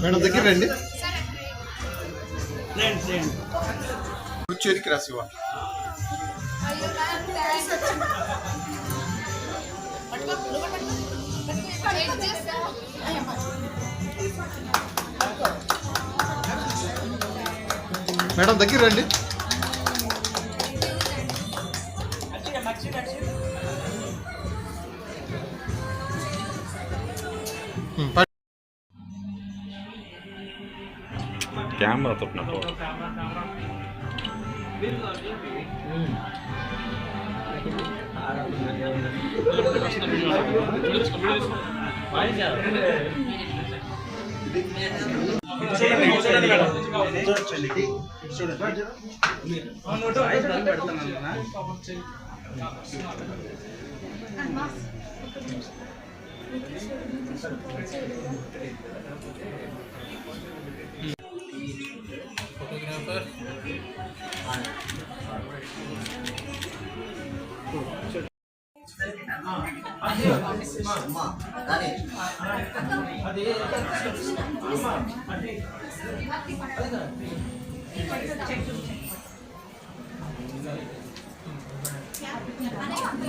Madam దగ్గర రండి. కూర్చోనికి రాసివా madam దగ్గర రండి. कैमरा तो अपना फोटोग्राफर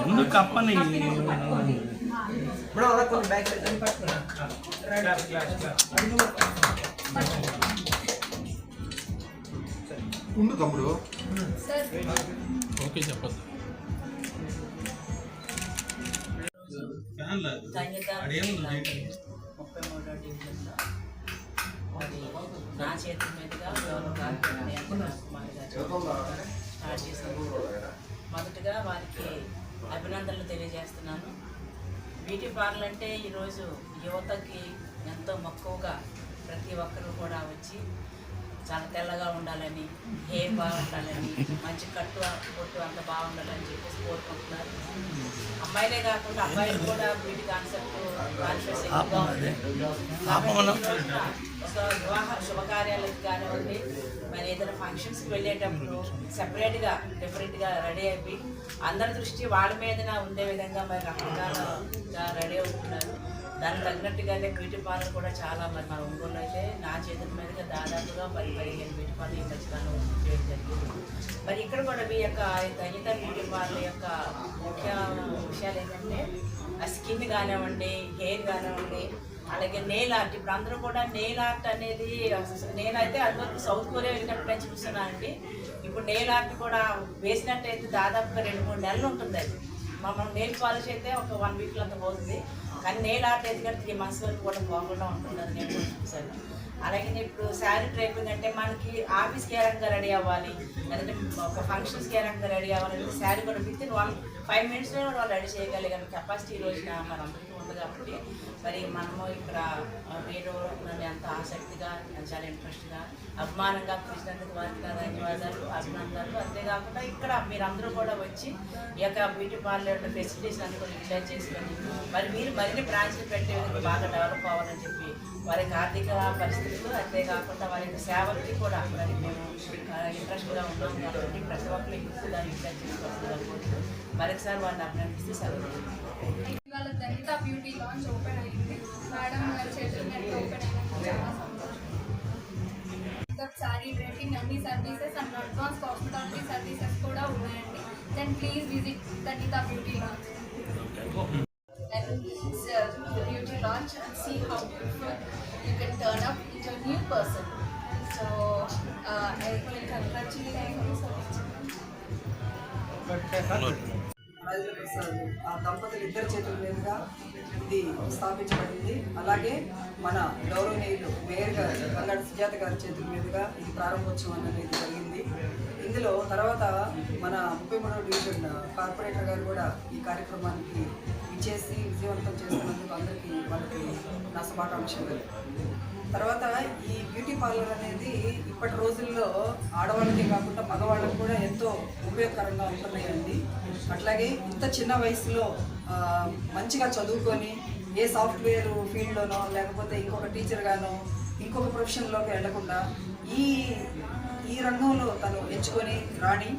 ముందు కప్పని మేడం అలా కొన్ని బ్యాగ్ ఉండు తమ్ముడు. ఓకే చెప్పదు. నా చేతి మీదుగా స్టార్ట్ చేశాను. మొదటగా వారికి అభినందనలు తెలియజేస్తున్నాను. బ్యూటీ పార్లర్ అంటే ఈరోజు యువతకి ఎంతో మక్కువగా ప్రతి ఒక్కరూ కూడా వచ్చి చాలా తెల్లగా ఉండాలని, హెయిర్ బాగుండాలని, మంచి కట్టు పొట్టు అంత బాగుండాలని చెప్పేసి కోరుకుంటున్నారు. అమ్మాయిలే కాకుండా అబ్బాయిలు కూడా బ్యూటీ కాన్సెప్ట్ కాన్షియస్ ఎక్కువగా ఉంది. ఒక వివాహ శుభకార్యాలకు కానివ్వండి, మరి ఏదైనా ఫంక్షన్స్కి వెళ్ళేటప్పుడు సెపరేట్గా డిఫరెంట్గా రెడీ అయిపోయి అందరి దృష్టి వాళ్ళ మీదన ఉండే విధంగా మరి రకరకాలుగా రెడీ అవుతున్నారు. దానికి తగినట్టుగానే బ్యూటీ పార్లర్ కూడా చాలా మరి మా ఒంగోలు అయితే నా చేతుల మీదుగా దాదాపుగా 10-15 బ్యూటీ పార్లర్ ఈ మధ్యకాలం చేయడం జరిగింది. మరి ఇక్కడ కూడా మీ యొక్క తగిన బ్యూటీ పార్లర్ యొక్క ముఖ్య విషయాలు ఏంటంటే ఆ స్కిన్ కానివ్వండి, హెయిర్ కానివ్వండి, అలాగే నెయిల్ ఆర్ట్. ఇప్పుడు అందరూ కూడా నెయిల్ ఆర్ట్ అనేది నేనైతే అందువరకు సౌత్ కొరియా వెళ్ళినప్పుడు నేను చూస్తున్నానండి. ఇప్పుడు నెయిల్ ఆర్ట్ కూడా వేసినట్టయితే దాదాపుగా 2-3 నెలలు ఉంటుంది. అది మనం నెయిల్ పాలిష్ అయితే ఒక 1 వీక్లో అంత పోతుంది. కానీ నెయిల్ ఆర్ట్ అయితే కానీ 3 months వరకు కూడా పోకుండా ఉంటుంది. అది నేను కూడా చూసాను. అలాగే ఇప్పుడు శారీ డ్రైపింగ్ అంటే మనకి ఆఫీస్కి ఏ రకంగా రెడీ అవ్వాలి, లేదంటే ఒక ఫంక్షన్స్కి ఏ రకంగా రెడీ అవ్వాలంటే శారీ కూడా వితిన్ 5 minutesలో వాళ్ళు రెడీ చేయగలిగిన కెపాసిటీ ఈ రోజున మన అందరికీ ఉంది. కాబట్టి మరి మనము ఇక్కడ మీరు నన్ను ఎంత ఆసక్తిగా, చాలా ఇంట్రెస్ట్గా, అభిమానంగా చూసినందుకు వారికి ధన్యవాదాలు, అభినందనలు. అంతేకాకుండా ఇక్కడ మీరందరూ కూడా వచ్చి ఈ యొక్క బ్యూటీ పార్లర్ ఫెసిలిటీస్ అన్ని కూడా యూటిలైజ్ చేసుకొని మరి మీరు మరిన్ని బ్రాంచ్లు పెట్టే విధంగా బాగా డెవలప్ అవ్వాలని చెప్పి వారికి ఆర్థిక పరిస్థితులు, అంతేకాకుండా వారి యొక్క సేవలకి కూడా మరి మేము ఇంట్రెస్ట్గా ఉన్నాం. కాబట్టి ప్రతి ఒక్కరు ఎక్కువగా యూటిలైజ్ చేసుకోవాల్సిందిగా మరొకసారి వారిని అభినందిస్తే సెలవు. ఇవాళ దళిత బ్యూటీ లాంచ్ ఓపెన్ అయ్యింది. మేడం గారి చేతుల మీద ఓపెన్ అయినందుకు చాలా సంతోషం. సారీ డ్రెస్సింగ్ అన్ని services and advance cosmetology services కూడా ఉన్నాయండి. Then please visit Dalitha beauty lounge beauty launch and see how beautiful you can turn up into a new person. So I can congratulate you so much. ఆ దంపతులు ఇద్దరి చేతుల మీదుగా ఇది స్థాపించబడింది. అలాగే మన గౌరవనీయులు మేయర్ గారు గంగాడ సుజాత గారి చేతుల మీదుగా ఇది ప్రారంభోత్సవం అనేది జరిగింది. ఇందులో తర్వాత మన 33వ డివిజన్ కార్పొరేటర్ గారు కూడా ఈ కార్యక్రమానికి ఇచ్చేసి విజయవంతం చేస్తున్నందుకు అందరికీ వాళ్ళకి నా శుభాకాంక్షలు. తర్వాత ఈ బ్యూటీ పార్లర్ అనేది ఇప్పటి రోజుల్లో ఆడవాళ్ళకే కాకుండా మగవాళ్ళకి కూడా ఎంతో ఉపయోగకరంగా ఉంటున్నాయండి. అట్లాగే ఇంత చిన్న వయసులో మంచిగా చదువుకొని ఏ సాఫ్ట్వేర్ ఫీల్డ్లోనో లేకపోతే ఇంకొక టీచర్గానో ఇంకొక ప్రొఫెషన్లోకి వెళ్లకుండా ఈ రంగంలో తను ఎంచుకొని రాణి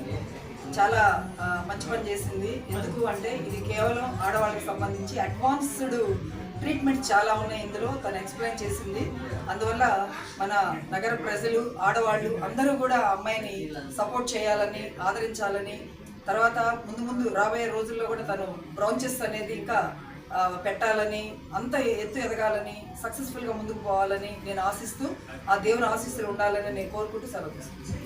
చాలా మంచి పని చేసింది. ఎందుకు అంటే ఇది కేవలం ఆడవాళ్ళకి సంబంధించి అడ్వాన్స్డ్ ట్రీట్మెంట్ చాలా ఉన్నాయి ఇందులో, తను ఎక్స్ప్లెయిన్ చేసింది. అందువల్ల మన నగర ప్రజలు, ఆడవాళ్ళు అందరూ కూడా అమ్మాయిని సపోర్ట్ చేయాలని, ఆదరించాలని, తర్వాత ముందు రాబోయే రోజుల్లో కూడా తను బ్రాంచెస్ అనేది ఇంకా పెట్టాలని, అంత ఎత్తు ఎదగాలని, సక్సెస్ఫుల్గా ముందుకు పోవాలని నేను ఆశిస్తూ, ఆ దేవుని ఆశీస్సులు ఉండాలని నేను కోరుకుంటూ సెలవు తీసుకుంటాను.